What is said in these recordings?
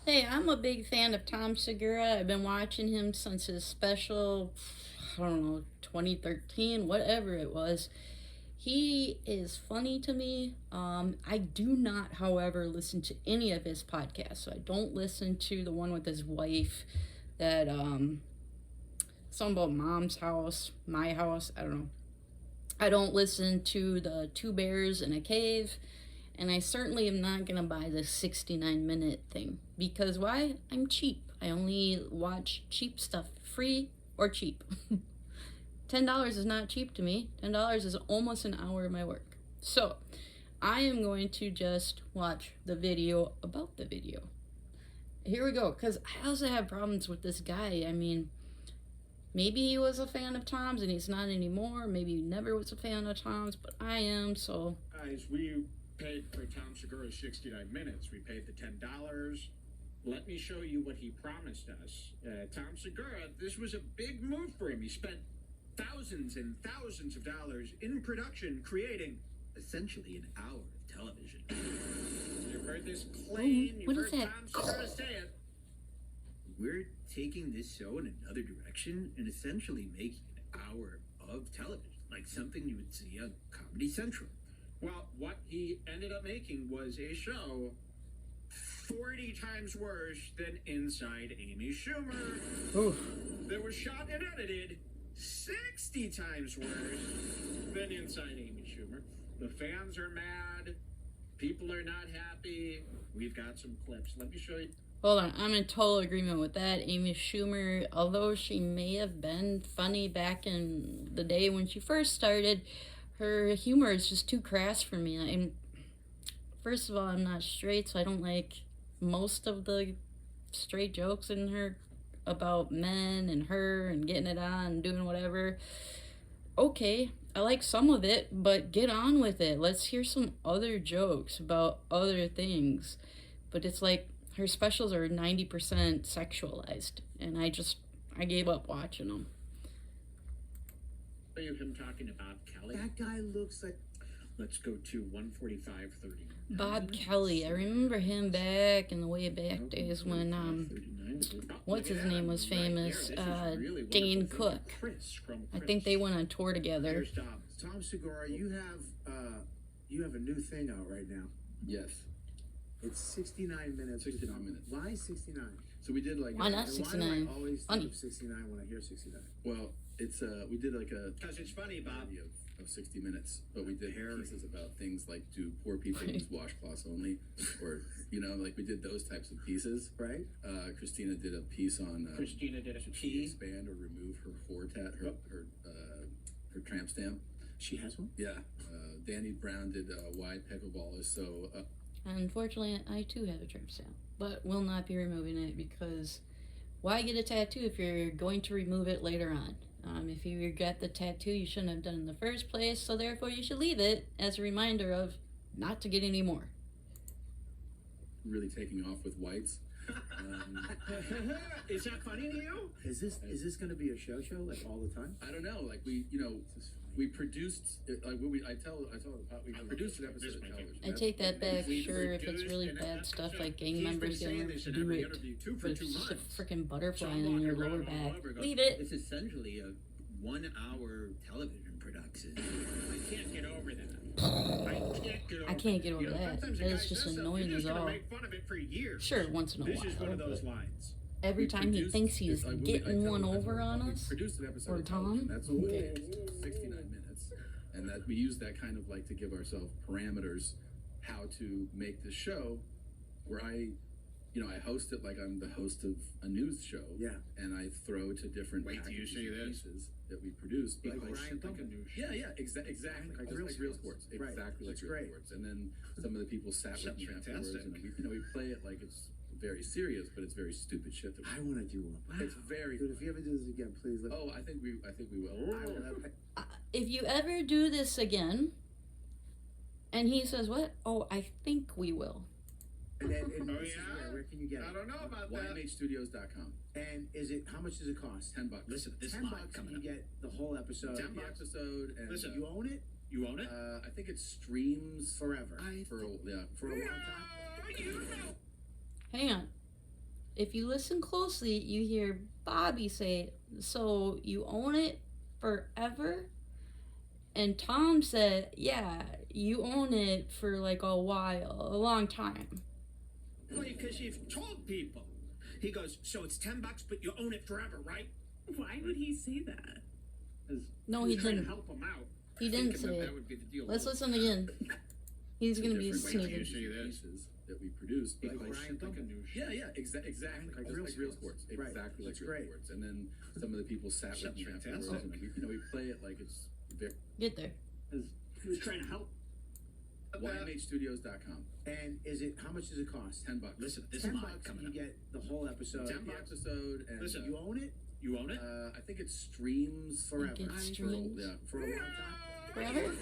Hey, I'm a big fan of Tom Segura. I've been watching him since his special, I don't know, 2013, whatever it was. He is funny to me. I do not, however, listen to any of his podcasts. So I don't listen to the one with his wife that, something about mom's house, my house, I don't know. I don't listen to the Two Bears in a Cave. And I certainly am not going to buy the 69-minute thing. Because why? I'm cheap. I only watch cheap stuff, free or cheap. $10 is not cheap to me. $10 is almost an hour of my work. So I am going to just watch the video about the video. Here we go. Because I also have problems with this guy. I mean, maybe he was a fan of Tom's and he's not anymore. Maybe he never was a fan of Tom's, but I am, so. Guys, we paid for Tom Segura's 69 minutes. We paid the $10. Let me show you what he promised us. Tom Segura, this was a big move for him. He spent thousands and thousands of dollars in production creating essentially an hour of television. You've heard this claim. What You've is heard that? Tom Segura say it. We're taking this show in another direction and essentially making an hour of television, like something you would see on Comedy Central. Well, what he ended up making was a show 40 times worse than Inside Amy Schumer. Oof. That was shot and edited 60 times worse than Inside Amy Schumer. The fans are mad. People are not happy. We've got some clips. Let me show you. Hold on, I'm in total agreement with that. Amy Schumer, although she may have been funny back in the day when she first started, her humor is just too crass for me. I'm, first of all, I'm not straight, so I don't like most of the straight jokes in her about men and her and getting it on and doing whatever. Okay, I like some of it, but get on with it. Let's hear some other jokes about other things. But it's like her specials are 90% sexualized, and I gave up watching them. Him talking about Kelly. That guy looks like. Let's go to 145.30. Bob Kelly, I remember him back in the way back days when what's his name was famous, Dane Cook. I think they went on tour together. Tom Segura, you have a new thing out right now. Yes. It's 69 minutes. 69 minutes. Why 69? So we did like Why not And 69? Why do I always Funny. think of 69 when I hear 69? well, it's we did like a Because it's funny, Bob. parody of 60 minutes, but we did Parody. pieces about things like do poor people use washcloths only, or like we did those types of pieces. Right? Christina did a piece on Christina did a should she pee. expand or remove her her tramp stamp. She has one? Yeah. Danny Brown did why pickleball is so. Unfortunately, I too have a tramp stamp, but will not be removing it because why get a tattoo if you're going to remove it later on? If you regret the tattoo, you shouldn't have done it in the first place, so therefore you should leave it as a reminder of not to get any more. Really taking off with whites. Is that funny to you? Is this going to be a show like all the time? I don't know. Like we produced like we produced an episode of television. I take that back. We Sure, if it's produced really an bad stuff like gang He's been members saying gonna this in do every it interview, 2 for with 2 just a months. freaking butterfly John in your walking lower around all back. over goes, Leave it. It's essentially a 1-hour television production. I can't get over that. I can't get over that. Sometimes a That guy is just says something, annoying you're as just gonna all. make fun of it for years. Sure, once in a This while. is one of those but lines. every time he thinks he's getting one over on We us, produced an episode or of television. Tom. That's what we did, 69 minutes, and that we use that kind of like to give ourselves parameters how to make the show. Where I host it like I'm the host of a news show. Yeah. And I throw to different Wait till you packages see and this. pieces that we produce. Like But a news show. yeah, exactly. Like Just real real sports. sports. Right. Exactly like That's real great. sports. And then some of the people sat with Sounds me afterwards, fantastic. and we play it like it's very serious, but it's very stupid shit. That I want to do one. Wow. It's very. Dude, if you ever do this again, please let me. Oh, I think we will. I will. If you ever do this again, and he says, "What? Oh, I think we will." And Oh, this is yeah? where can you get it? I don't know about that. YMHstudios.com. And how much does it cost? $10. Listen, this $10 live and coming you up. get the whole episode. $10 episode, and Listen. You own it You own it? I think it streams forever. for a long time. You know. Hang on. if you listen closely, you hear Bobby say, "So you own it forever?" And Tom said, "Yeah, you own it for like a while, a long time." Well, because you've told people. He goes, so it's $10, but you own it forever, right? Why would he say that? No, he Trying to didn't. help him out. He didn't Thinking say that it. would be the deal. Let's listen again. He's gonna be Different sneezing. ways to use pieces that we produce, but Like like, a news. yeah, exactly, Like just real like real sports. sports, Right. exactly That's like real great. sports. And then some of the people sat with Sounds me afterwards, fantastic. and we play it like it's very Get there. He was trying to help. winemakestudios.com. And how much does it cost? $10. Listen, this is $10 mine coming you up. get the whole episode. $10 The episode, and Listen. You own it You own it? I think it streams forever. It for, streams. yeah, For a long time. Forever?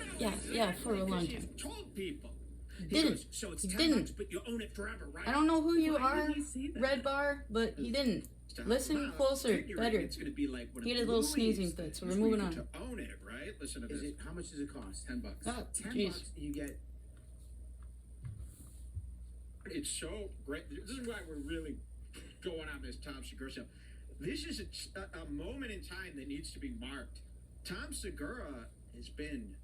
Yeah, for a long Because time. you've told people. He Didn't. goes, so it's He $10, didn't. but you own it forever, right? I don't know who you Why are, would he say that? Red Bar, but he didn't. To help Listen him out, closer, figuring better. It's going to be like one He of had a little Louis' sneezing fit, so we're things where moving you get on. to own it, right? Listen to this. How much does it cost? $10. Oh, $10 jeez. you get. It's so great. This is why we're really going on this Tom Segura show. This is a moment in time that needs to be marked. Tom Segura has been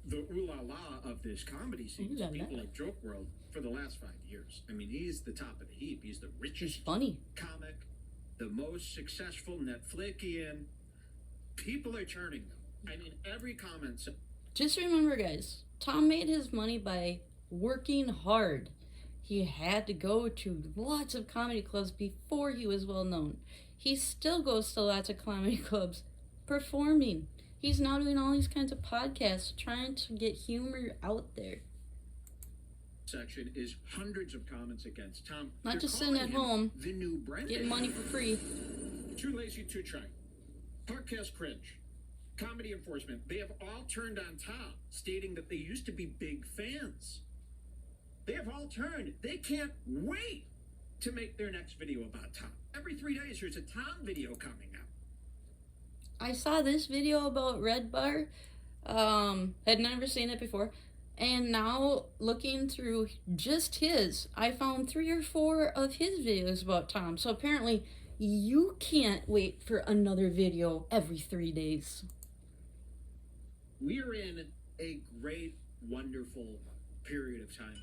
the ooh la la of this comedy scene. Ooh la la. People like Joke World for the last 5 years. I mean, he's the top of the heap. He's the He's richest funny. comic, the most successful Netflixian. People are turning them. I mean, every comment. Just remember, guys, Tom made his money by working hard. He had to go to lots of comedy clubs before he was well known. He still goes to lots of comedy clubs performing. He's now doing all these kinds of podcasts trying to get humor out there. Section is hundreds of comments against Tom. Not They're just sitting calling at him home, the new Brendan. getting money for free. Too lazy to try. Podcast cringe. Comedy enforcement. They have all turned on Tom, stating that they used to be big fans. They have all turned. They can't wait to make their next video about Tom. Every 3 days, there's a Tom video coming out. I saw this video about Red Bar. Had never seen it before. And now, looking through just his, I found 3 or 4 of his videos about Tom. So apparently, you can't wait for another video every 3 days. We're in a great, wonderful period of time.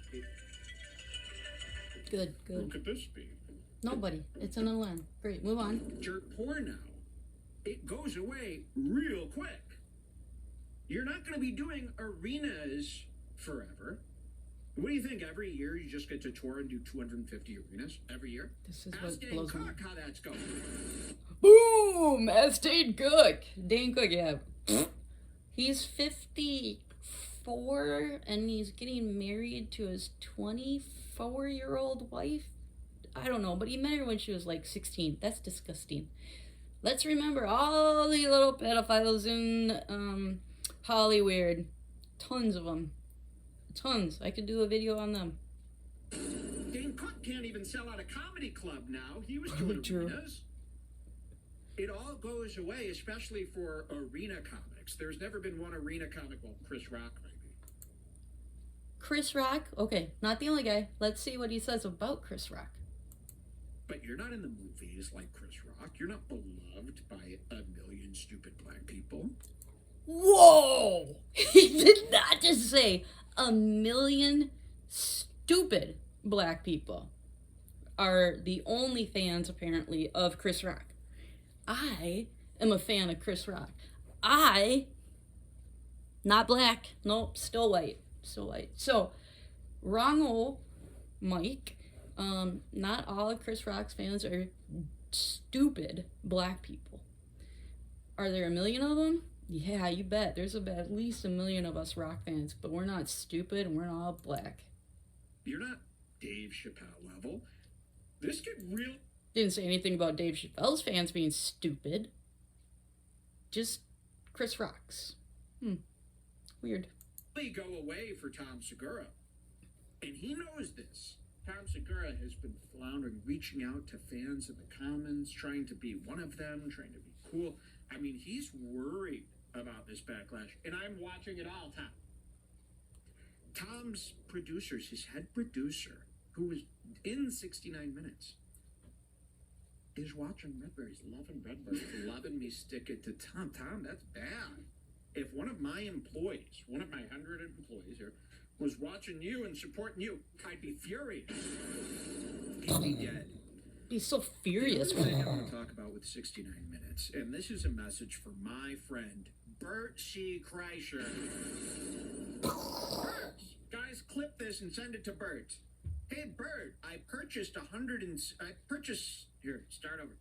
Good, good. Look at this speed. Nobody. It's an line. Great, move on. Dirt poor now. It goes away real quick. You're not going to be doing arenas forever. What do you think? Every year you just get to tour and do 250 arenas every year? This is Ask what Dane blows me. Cook how that's going. Boom! That's Dane Cook. Dane Cook, yeah. He's 54 and he's getting married to his 24-year-old wife. I don't know, but he met her when she was like 16. That's disgusting. Let's remember all the little pedophiles in Hollywood. Tons of them. Tons. I could do a video on them. Dane Cook can't even sell out a comedy club now. He was doing True. arenas. It all goes away, especially for arena comics. There's never been one arena comic. Well, Chris Rock, maybe. Chris Rock? Okay, not the only guy. Let's see what he says about Chris Rock. But you're not in the movies like Chris Rock. You're not beloved by a million stupid black people. Whoa! He did not just say a million stupid black people are the only fans, apparently, of Chris Rock. I am a fan of Chris Rock. Not black. Nope, still white. Still white. So, wrong Mike. Not all of Chris Rock's fans are stupid black people. Are there a million of them? Yeah, you bet. There's at least a million of us rock fans, but we're not stupid and we're not all black. You're not Dave Chappelle level. This could really Didn't say anything about Dave Chappelle's fans being stupid. Just Chris Rock's. Weird. go away for Tom Segura. And he knows this. Tom Segura has been floundering, reaching out to fans in the comments, trying to be one of them, trying to be cool. I mean, he's worried about this backlash, and I'm watching it all, Tom. Tom's producers, his head producer, who was in 69 Minutes, is watching Redberries, loving Redberries, loving me stick it to Tom. Tom, that's bad. If one of my employees, one of my 100 employees here, was watching you and supporting you, I'd be furious. He'd be dead. Be so furious. The other thing I want to talk about with 69 Minutes, and this is a message for my friend Bert C. Kreischer. Bert, guys, clip this and send it to Bert. Hey Bert, I purchased here, start over.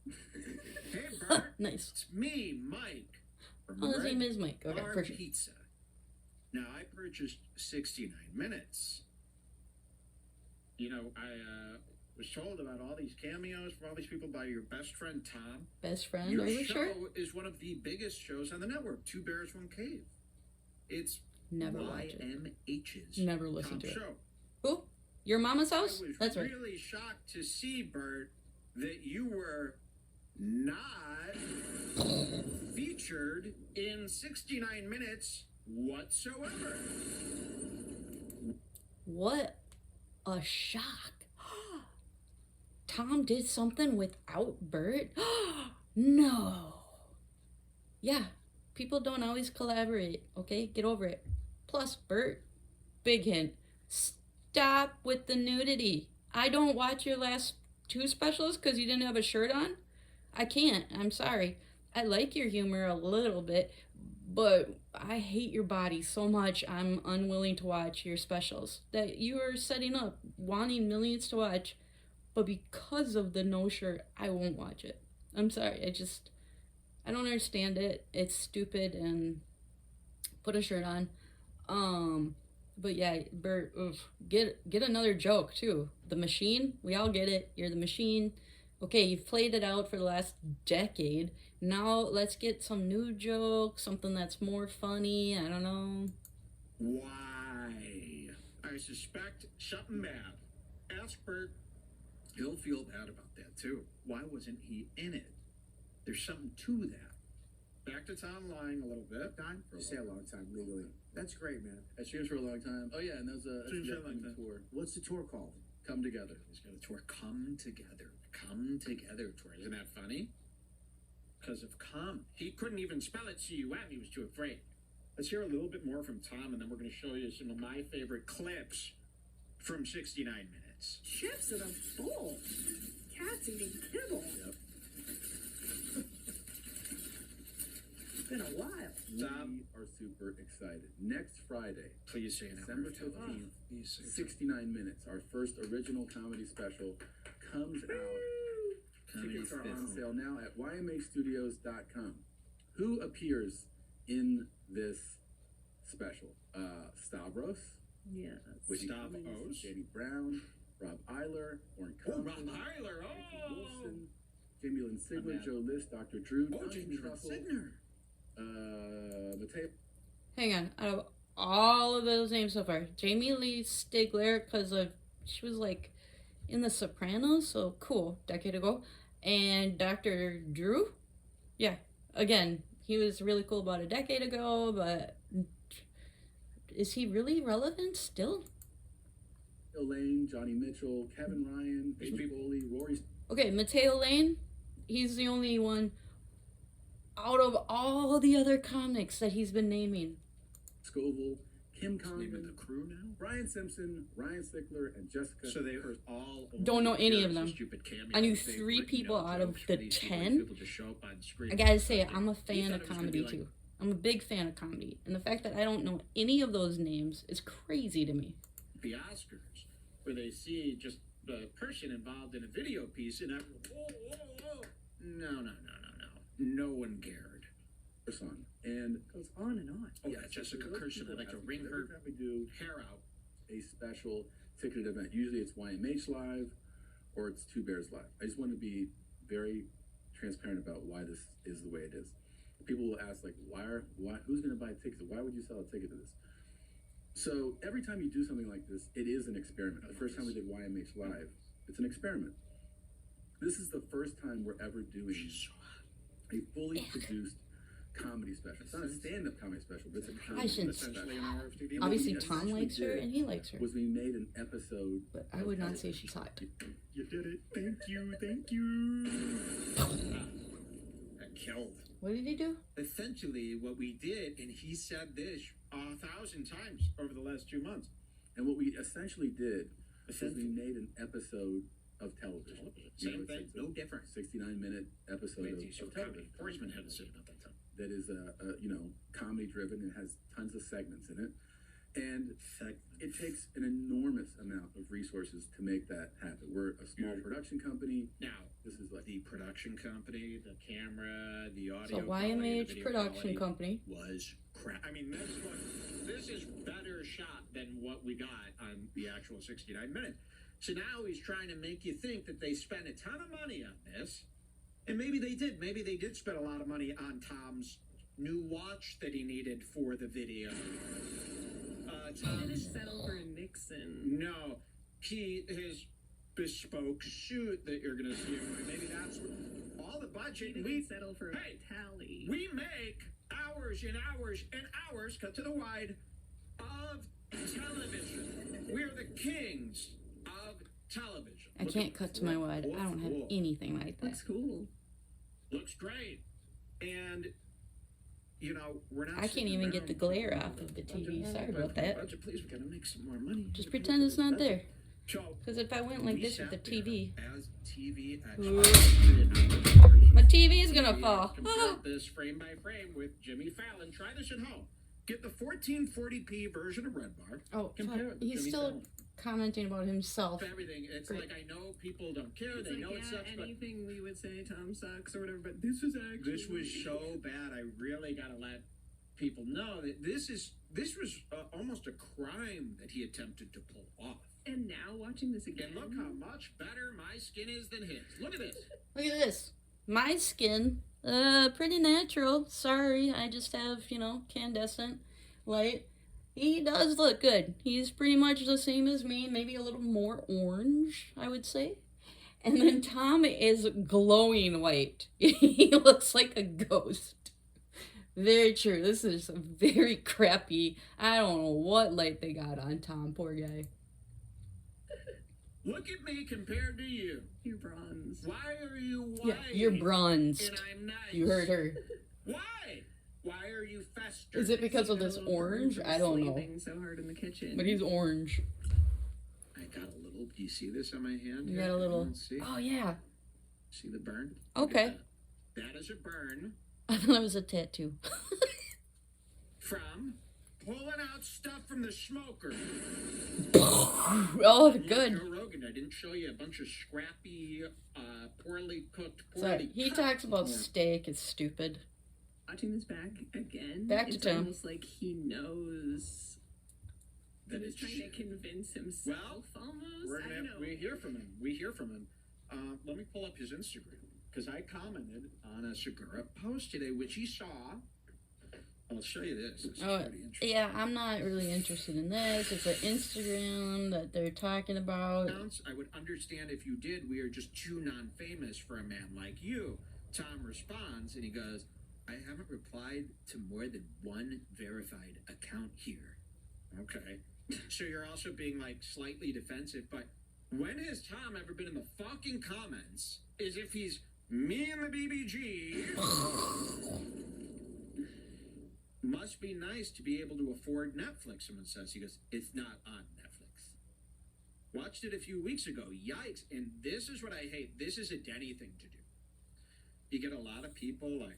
Hey Bert, Nice. it's me, Mike. From Oh, his Red name is Mike. Okay, Bar perfect. Pizza. Now I purchased 69 Minutes. You know, I was told about all these cameos from all these people by your best friend Tom. Best friend, Your are you show sure? is one of the biggest shows on the network. Two Bears, One Cave. It's Never watch it. YMH's Never listen top to it. show. Who? Your mama's house? I was That's right. really shocked to see, Bert, that you were not featured in 69 Minutes whatsoever. What a shock. Tom did something without Bert? No. Yeah, people don't always collaborate, okay? Get over it. Plus, Bert, big hint, stop with the nudity. I don't watch your last two specials because you didn't have a shirt on. I can't. I'm sorry. I like your humor a little bit, but I hate your body so much I'm unwilling to watch your specials that you are setting up, wanting millions to watch, but because of the no shirt, I won't watch it. I'm sorry. I don't understand it. It's stupid, and put a shirt on. But yeah, Bert, get another joke too. The machine, we all get it. You're the machine. Okay, you've played it out for the last decade. Now let's get some new jokes, something that's more funny. I don't know. Why? I suspect something bad. Ask Bert. He'll feel bad about that too. Why wasn't he in it? There's something to that. Back to Tom lying a little bit. Don, stay a long time legally. That's great, man. I streamed for a long time. Oh yeah, and there's a Streamed for a long time. tour. What's the tour called? Come Together. He's got a tour. Come Together. Come Together tour. Isn't that funny? Because of come. He couldn't even spell it C-U-M. He was too afraid. Let's hear a little bit more from Tom, and then we're going to show you some of my favorite clips from 69 Minutes. Chips in a bowl. Cats eating kibble. Yep. It's been a while. Tom, We are super excited. Next Friday, please say an December hour. 15th, Please say 69 Minutes, our first original comedy special, comes out. Tickets are on sale now at ymhstudios.com. Who appears in this special? Stavros, Yes. Whitney Stavros. Cummings, Danny Brown, Rob Eiler, Warren Oh, Coughlin, Rob Eiler. Patrick Oh. Wilson, Jamie Lynn Sigler, man. Joe List, Dr. Drew, Oh, Duncan Jamie Truffle, Signer. Mateo. Hang on. Out of all of those names so far, Jamie Lee Stigler, because she was like in The Sopranos, so cool, decade ago. And Dr. Drew, yeah, again, he was really cool about a decade ago, but is he really relevant still? Lane, Johnny Mitchell, Kevin Ryan, These Peyton people- Foley, Rory Okay, Mateo Lane, he's the only one out of all the other comics that he's been naming. Scoville, Kim What's the name of Condon, the crew now? Brian Simpson, Ryan Stickler, and Jessica. So they were all Don't know any of them. Stupid cameos. I knew They've 3 written people no out of jokes for the these people. 10. People just show up on screen. I gotta say, I'm a He fan thought of it was gonna comedy be like- too. I'm a big fan of comedy. And the fact that I don't know any of those names is crazy to me. The Oscars, where they see just the person involved in a video piece, and everyone, whoa. No. No one cared. Person. And Goes on and on. Oh, yeah, Jessica Kirsten. I'd like to wring her every time we do hair out. a special ticketed event. Usually it's YMH Live or it's Two Bears Live. I just want to be very transparent about why this is the way it is. People will ask like, who's going to buy tickets? Why would you sell a ticket to this? So every time you do something like this, it is an experiment. The first time we did YMH Live, it's an experiment. This is the first time we're ever doing She's so hot. a fully produced comedy special. It's not a stand-up comedy special, but it's a comedy I shouldn't- special. Essentially an hour of TV. Obviously, What we Tom essentially likes her, did and he likes her. Was we made an episode. But I would not say she's hot. You did it. Thank you. Thank you. That killed. What did he do? Essentially, what we did, and he said this 1,000 times over the last 2 months. And what we essentially did was we made an episode of television. Same it's thing, a no different. 69-minute episode Wait of, till you see of what comedy television. enforcement had to say about that time. That is comedy driven and has tons of segments in it, and it takes an enormous amount of resources to make that happen. We're a small production company. Now, This is like the production company, the camera, the audio. So quality, the YMH video Production quality Company. was crap. I mean, this is better shot than what we got on the actual 69 minutes. So now he's trying to make you think that they spent a ton of money on this, and maybe they did. Maybe they did spend a lot of money on Tom's new watch that he needed for the video. He didn't settle for a Nixon. No, his bespoke suit that you're gonna see. Maybe that's all the budget. He We didn't settle for a tally. we make hours and hours and hours, cut to the wide, of television. We're the kings of television. I can't cut to my wide. I don't have anything like that. Looks cool. Looks great. And, you know, we're not. I can't even get the glare off of the TV. Sorry about that. Budget, please, we gotta make some more money. Just pretend it's not there. So, Because if I went like we this with the sat there TV, as TV Ooh. experts. my TV is gonna fall. Compare this frame by frame with Jimmy Fallon. Try this at home. Get the 1440p version of Red Bar. Oh, Compare it with he's Jimmy still Fallon. commenting about himself. Everything. It's Great. like, I know people don't care. It's They like, know it yeah, sucks, but anything we would say Tom sucks or whatever, but this was actually... this was so bad. I really gotta let people know that this was almost a crime that he attempted to pull off. And now watching this again... And look how much better my skin is than his. Look at this. Look at this. My skin, pretty natural. Sorry, I just have, incandescent light. He does look good. He's pretty much the same as me, maybe a little more orange, I would say. And then Tom is glowing white. He looks like a ghost. Very true. This is a very crappy. I don't know what light they got on Tom. Poor guy. Look at me compared to you. You're bronze. Why are you white? Yeah, you're bronzed. And I'm nice. You heard her. Why? Why are you festered? Is it because of this orange? I don't know. Slaving so hard in the kitchen. But he's orange. I got a little. Do you see this on my hand? You here? got a little. See? Oh, yeah. See the burn? Okay. Look at that. That is a burn I thought it was a tattoo. from pulling out stuff from the smoker. Oh, Yeah, good. Joe Rogan, I didn't show you a bunch of scrappy, poorly cooked, Sorry, he cut talks about pork. steak. It's stupid. Watching this back again, Back to it's Tom. almost like he knows That he's it's trying to shit. convince himself almost. We're I gonna don't have, know. we hear from him. We hear from him. Let me pull up his Instagram because I commented on a Segura post today, which he saw. I'll show you this. This is Oh, pretty interesting. yeah, I'm not really interested in this. It's an Instagram that they're talking about. I would understand if you did. We are just too non-famous for a man like you. Tom responds and he goes, I haven't replied to more than one verified account here. Okay. So you're also being like slightly defensive, but when has Tom ever been in the fucking comments as if he's me and the BBG? Must be nice to be able to afford Netflix, someone says. He goes, it's not on Netflix. Watched it a few weeks ago. Yikes. And this is what I hate. This is a Denny thing to do. You get a lot of people like,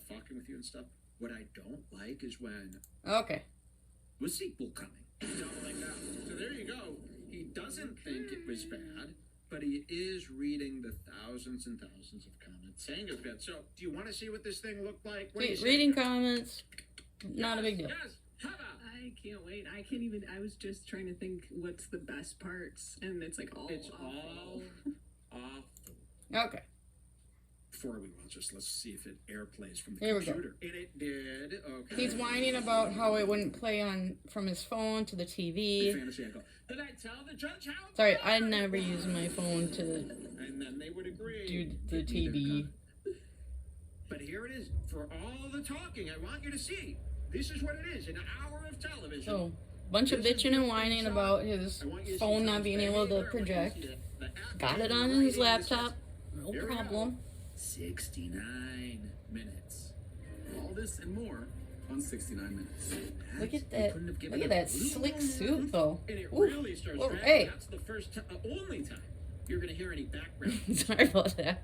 fucking with you and stuff. What I don't like is when Okay. was sequel coming. Don't like that. So there you go. He doesn't think it was bad, but he is reading the thousands and thousands of comments saying it's bad. So do you want to see what this thing looked like? What do you say? Reading comments, not a big deal. Yes. Heather. I can't wait. I can't even. I was just trying to think what's the best parts, and it's like all. It's awful. all awful. Okay. Before we watch this, let's see if it airplays from the Here we go. computer. And it did. Okay. He's whining about how it wouldn't play on from his phone to the TV. Fantasy Echo. Did I tell the judge how? it's Sorry, done? I never use my phone to And then they would agree. do the Give me their TV. comment. But here it is. For all the talking, I want you to see. This is what it is, an hour of television. So, bunch of bitching and whining about his phone not being able to project. Got it on his laptop, no problem. 69 minutes. All this and more on 69 minutes. Look at that slick suit though. And it Ooh. really starts Oh, dragging. hey. That's the only time you're going to hear any background. Sorry about that.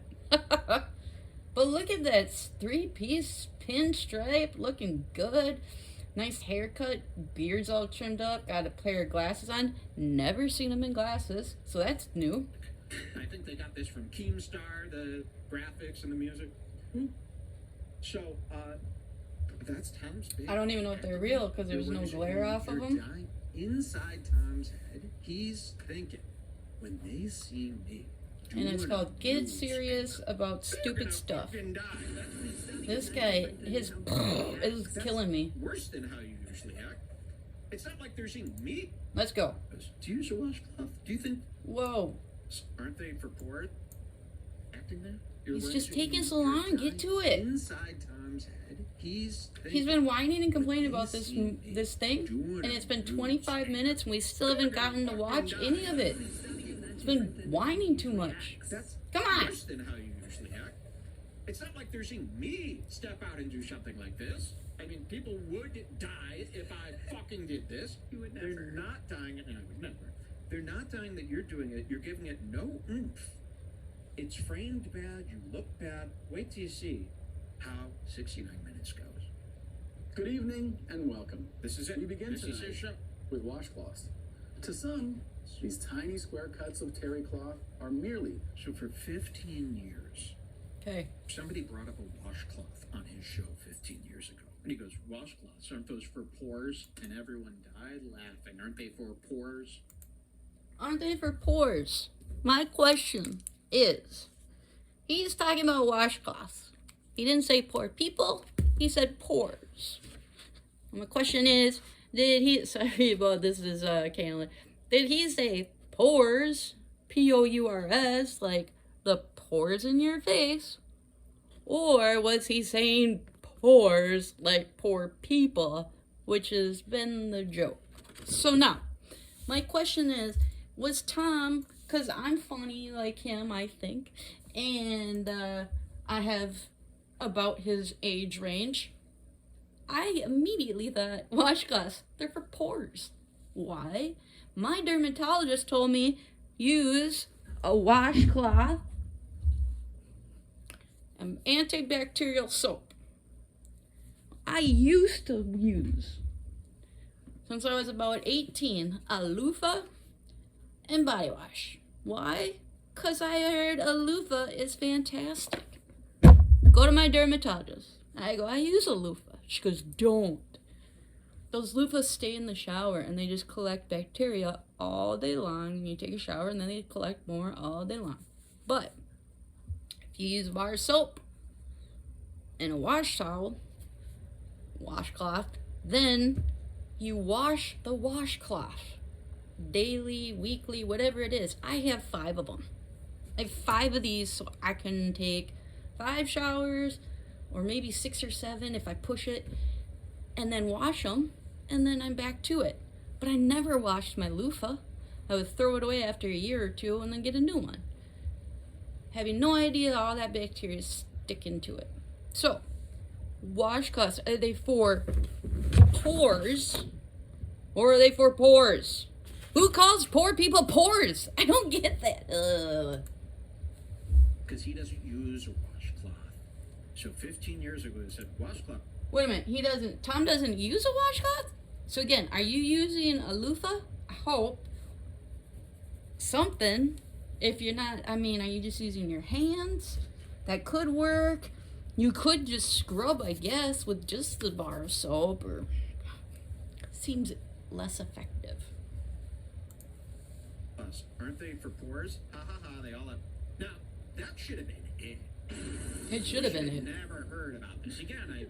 But look at that three-piece pinstripe, looking good. Nice haircut, beard's all trimmed up, got a pair of glasses on. Never seen him in glasses, so that's new. I think they got this from Keemstar, the graphics and the music. So, that's Tom's big. I don't even know if they're real because there's no glare off of them. Inside Tom's head, he's thinking, when they see me. And it's called Get Serious About Stupid Stuff. This guy, his is killing me. Worse than how you usually act. It's not like they're seeing me. Let's go. Do you use a washcloth? Do you think? Whoa. Aren't they for poor acting there? He's just taking so long. Get to it. Inside Tom's head, he's been whining and complaining about this thing, and it's been 25 minutes, and we still haven't gotten to watch any of it. It's been whining too much. Come on. Worse than how you usually act. It's not like they're seeing me step out and do something like this. I mean, people would die if I fucking did this. You would never. They're not dying, and I would never. They're not dying that you're doing it. You're giving it no oomph. It's framed bad. You look bad. Wait till you see how 69 minutes goes. Good evening and welcome. This is it. We begin This is tonight your show. with washcloths. To some, these tiny square cuts of terry cloth are merely So for 15 years, Okay. somebody brought up a washcloth on his show 15 years ago. And he goes, washcloths, aren't those for pores? And everyone died laughing. Aren't they for pores? Aren't they for pores? My question is, he's talking about washcloths. He didn't say poor people. He said pores. And my question is, did he? Sorry about this. Is Kaylin. Did he say pores? P-O-U-R-S, like the pores in your face, or was he saying pores like poor people, which has been the joke? So now, my question is, was Tom, because I'm funny like him, I think, and I have about his age range, I immediately thought, washcloths, they're for pores. Why? My dermatologist told me use a washcloth and antibacterial soap. I used to use, since I was about 18, a loofah and body wash. Why? Because I heard a loofah is fantastic. Go to my dermatologist. I go, I use a loofah. She goes, don't. Those loofahs stay in the shower and they just collect bacteria all day long. And you take a shower and then they collect more all day long. But if you use bar soap and a wash towel, washcloth, then you wash the washcloth daily, weekly, whatever it is. I have 5 of them. I have 5 of these, so I can take 5 showers, or maybe 6 or 7 if I push it, and then wash them, and then I'm back to it. But I never washed my loofah. I would throw it away after a year or 2 and then get a new one, having no idea all that bacteria is sticking to it. So, washcloths, are they for pores, or are they for pores? Who calls poor people pores? I don't get that. Because he doesn't use a washcloth. So 15 years ago, he said, washcloth. Wait a minute, Tom doesn't use a washcloth? So again, are you using a loofah? I hope. Something. If you're not, are you just using your hands? That could work. You could just scrub, I guess, with just the bar of soap, or seems less effective. Aren't they for pores? Ha ha ha, they all have. Now, that should have been it. It should have been it. Never heard about this again. I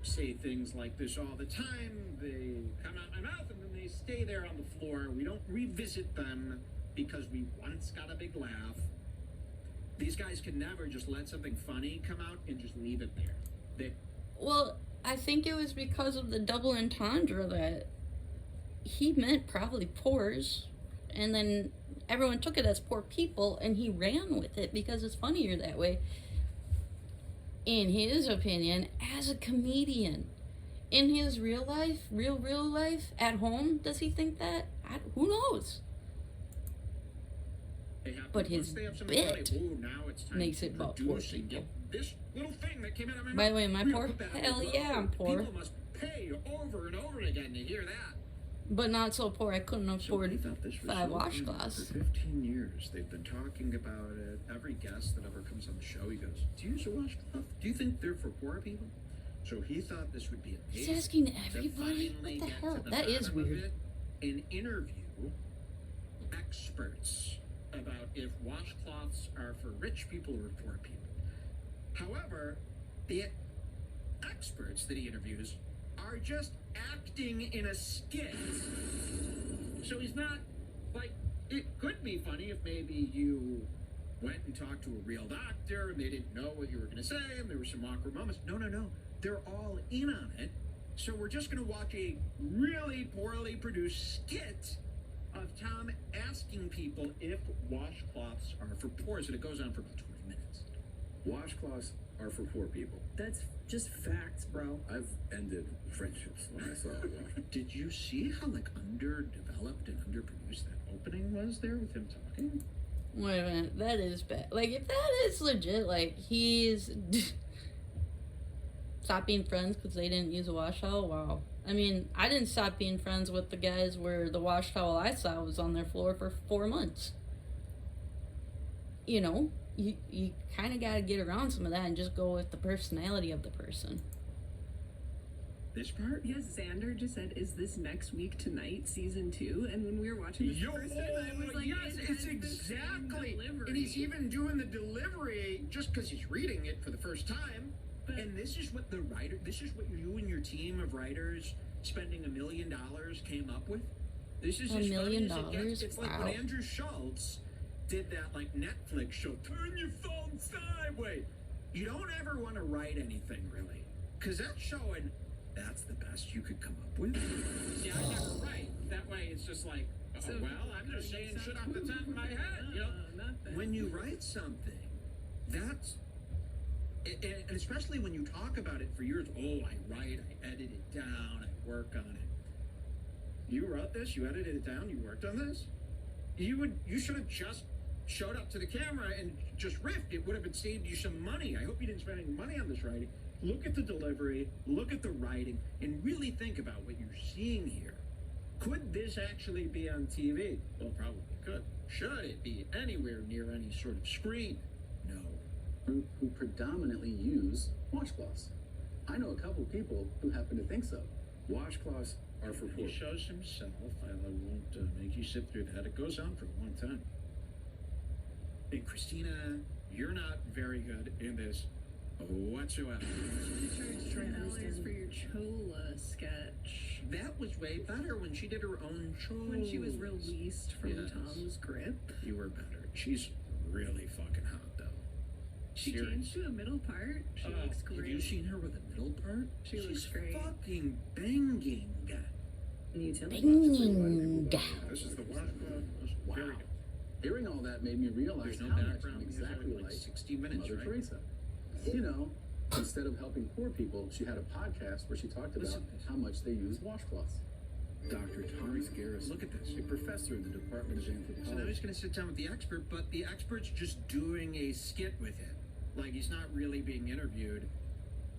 say things like this all the time. They come out my mouth and then they stay there on the floor. We don't revisit them because we once got a big laugh. These guys can never just let something funny come out and just leave it there. They Well, I think it was because of the double entendre that he meant probably pores, and then everyone took it as poor people, and he ran with it because it's funnier that way. In his opinion, as a comedian, in his real life, at home, does he think that? Who knows? have But to- his once they have something bit funny, ooh, now it's time makes to it about produce poor and get people. this little thing that came out of my mouth. By the way, am I We're gonna poor? put that on Hell the yeah, I'm road. poor. People must pay over and over again to hear that. But not so poor I couldn't afford they thought this was 5 so easy. washcloths. For 15 years, they've been talking about it. Every guest that ever comes on the show, he goes, "Do you use a washcloth? Do you think they're for poor people?" So he thought this would be He's amazing. asking to everybody? finally What the get hell? to the That is bottom of weird. it and interview experts about if washcloths are for rich people or poor people. However, the experts that he interviews are just acting in a skit. So he's not, like, it could be funny if maybe you went and talked to a real doctor and they didn't know what you were going to say and there were some awkward moments. No. They're all in on it. So we're just going to watch a really poorly produced skit of Tom asking people if washcloths are for poor. And it goes on for about 20 minutes. Washcloths are for poor people. That's just facts, bro. I've ended friendships when I saw a washcloth. Did you see how, like, underdeveloped and underproduced that opening was there with him talking? Wait a minute, that is bad. Like, if that is legit, like, he's... Stop being friends because they didn't use a wash towel? Wow. I mean, I didn't stop being friends with the guys where the wash towel I saw was on their floor for 4 months. You know, you kind of got to get around some of that and just go with the personality of the person. This part? Yes, Xander just said, "Is this next week tonight, season 2?" And when we were watching this the first time, I was like, yes, it it's has the same exactly. delivery. And he's even doing the delivery just because he's reading it for the first time. But- And this is what this is what you and your team of writers spending $1 million came up with. This is $1 as million? funny as it gets. It's like Wow. when Andrew Schultz did that, like, Netflix show, Turn Your Phone Sideways. You don't ever want to write anything, really. Because that's showing that's the best you could come up with. See, I never write. That way it's just like, oh, So- well, I'm just saying shit off the top of my head, you know? Nothing. When you write something, that's, and especially when you talk about it for years, oh, I write, I edit it down, I work on it. You wrote this, you edited it down, you worked on this? You should have just showed up to the camera and just riffed. It would have saved you some money. I hope you didn't spend any money on this writing. Look at the delivery, look at the writing, and really think about what you're seeing here. Could this actually be on TV? Well, probably could. Should it be anywhere near any sort of screen? No. Who predominantly use washcloths. I know a couple people who happen to think so. Washcloths are for poor. He shows himself. I won't make you sit through that. It goes on for a long time. And Christina, you're not very good in this whatsoever. $3 for your Chola sketch. That was way better when she did her own show. When she was released from Yes. Tom's grip. You were better. She's really fucking hot, though. She Serious. changed to a middle part. She looks great. Have you seen her with a middle part? She looks She's great. fucking banging. Bing. This is the washcloth. Wow. Very good. Hearing all that made me realize There's no how much background I'm music, exactly like like 60 minutes, Mother right? Teresa. You know, instead of helping poor people, she had a podcast where she talked about Listen. how much they use washcloths. Dr. Thomas Garrison, Look at this. a professor in the Department of So now he's Anthropology. going to sit down with the expert, but the expert's just doing a skit with him. Like, he's not really being interviewed.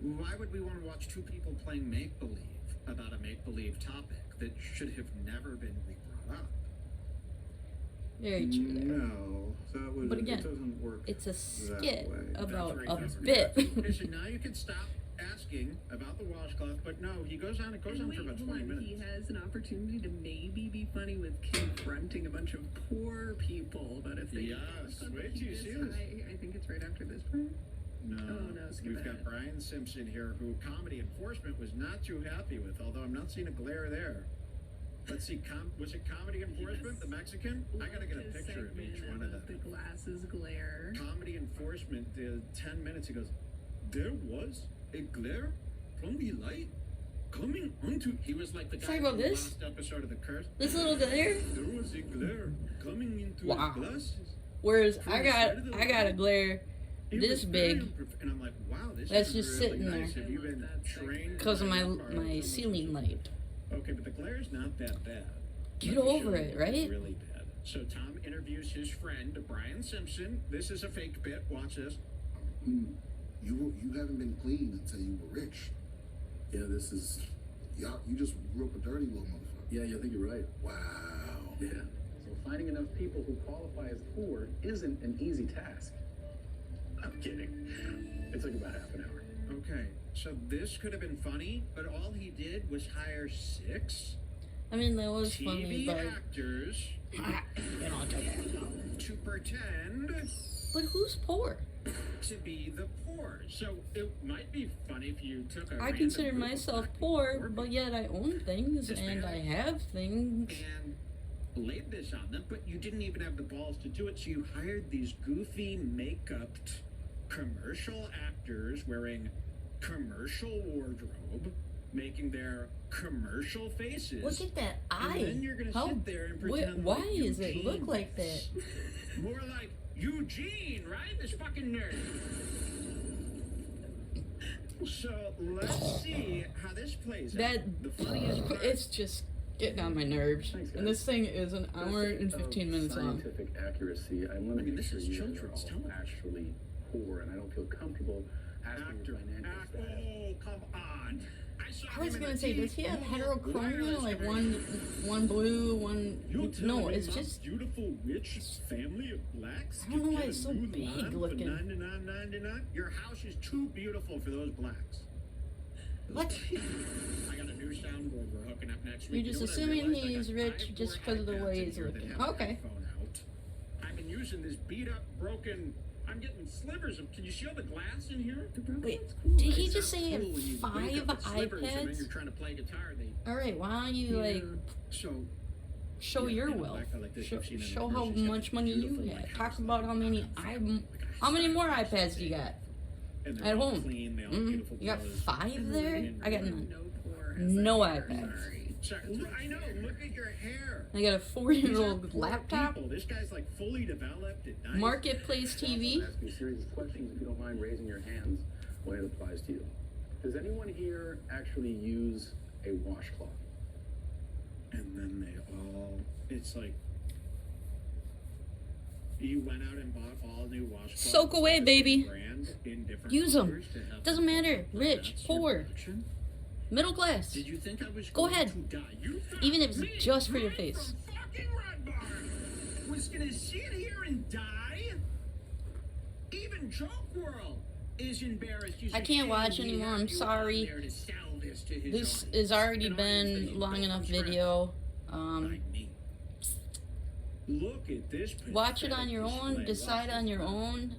Why would we want to watch two people playing make-believe about a make-believe topic that should have never been brought up? Very true there. No, that would. But again, it doesn't work. It's a that skit way. about That's a right, that's bit. right. Okay, so now you can stop asking about the washcloth, but no, he goes on. It goes And on wait, for about hold 20 on. minutes. He has an opportunity to maybe be funny with confronting a bunch of poor people about if they Yes, something wait till you this see this. high. I think it's right after this part. No, Oh, no, skip we've got ahead. Brian Simpson here, who comedy enforcement was not too happy with, although I'm not seeing a glare there. Let's see, was it comedy enforcement, Yes. the Mexican? I gotta get a Loved his picture of each segment one of about them. the glasses glare. Comedy enforcement. reinforcement. 10 minutes. He goes, there was a glare from the light coming onto. He was like the guy Sorry from about the this. last episode of The Curse. This little glare. There was a glare coming into Wow. his glasses. Whereas I got a glare It this was big. very and I'm like, wow, this That's is just really sitting nice. there. Have you been trained because of by my that part? It's almost ceiling light. Okay, but the glare's not that bad. Get Let me over show it, you. right? It's really bad. So Tom interviews his friend Brian Simpson. This is a fake bit. Watch this. You haven't been clean until you were rich. Yeah, this is. Yeah, you just grew up a dirty little motherfucker. Yeah, I think you're right. Wow. Yeah. So finding enough people who qualify as poor isn't an easy task. I'm kidding. It took about half an hour. Okay, so this could have been funny, but all he did was hire 6 I mean, that was funny, TV but actors to pretend but who's poor? to be the poor. So it might be funny if you took a I random consider group of myself black people poor, but yet I own things This and man- I have things. and laid this on them, but you didn't even have the balls to do it, so you hired these goofy makeup commercial actors wearing commercial wardrobe, making their commercial faces. Look at that and eye. then you're gonna How? sit there and pretend Why like is it look Eugene like that? is. More like Eugene, right? This fucking nerd. So let's see how this plays out. That The funniest part. it's just getting on my nerves. Thanks, And guys. this thing is an hour and 15 minutes long. Scientific accuracy. I want I to mean, make this sure is you guys are children's all television. actually poor, and I don't feel comfortable asking your financial status. Oh, come on. saw I was him in gonna the say, TV. does he have Oh, heterochromia? wireless Like connection. one blue, one. You're telling No, me it's my just. beautiful rich family of blacks. I don't know could why get it's a so new big lawn looking. For $99.99. Your house is too beautiful for those blacks. What? I got a new soundboard we're hooking up next You're week. just You know what I assuming realized? I he's got rich 5 just more 'cause of the iPads way in he's here that looking. have a Okay. headphone out. I've been using this beat up, broken. I'm getting slivers of. Can you see all the glass in here? Wait, did he It's just not say he cool had when you wake 5 up with slivers and then iPads? you're trying to play guitar. They Alright, why don't you, like, so show Yeah, your you know, wealth? like this, Show, you've seen in show the how commercials, much money you beautiful, have. like, Talk house, about how many how many more iPads you got and they're at all home. clean, they all have beautiful You got clothes. 5 there? I got none. No poor has No that hair, iPads. sorry. Sorry, I know. Look at your hair. I got a These 4-year-old are poor laptop, people. This guy's like fully developed and nice. Marketplace TV. I'll ask you a series of questions. If you don't mind raising your hands when it applies to you. Does anyone here actually use a washcloth? And then they all. It's like. You went out and bought all new washcloths. Soak away, like the baby. same brand in different Use 'em. colors to have Doesn't matter. Rich, That's your poor, collection? middle class. Did you think I was Go going ahead. to die? You thought Even if it's me, just for your me face. From fucking Red Barn was gonna sit here and die? Even Joke World is embarrassed. He's I like, can't "Hey, watch we anymore, have I'm you sorry. on there to sell this to his This audience." has already An audience that been he long built enough from scratch. video. Like me. Look at this. Watch it on your pathetic own. display. Decide Watch on this. your own.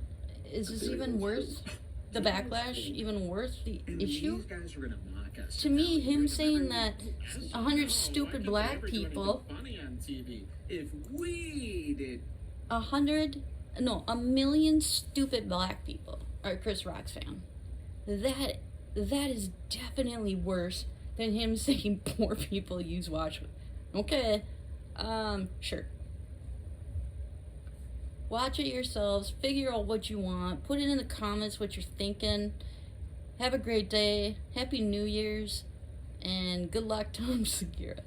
Is this even worth the backlash? Even worth the And issue? These guys are gonna mock us. To me, him We're saying gonna- that Yes. 100 No, stupid why could black we ever do anything people- funny on TV if we did. 1 million stupid black people are Chris Rock's fan. That is definitely worse than him saying poor people use watch. Okay, sure. Watch it yourselves. Figure out what you want. Put it in the comments what you're thinking. Have a great day. Happy New Year's, and good luck, Tom Segura.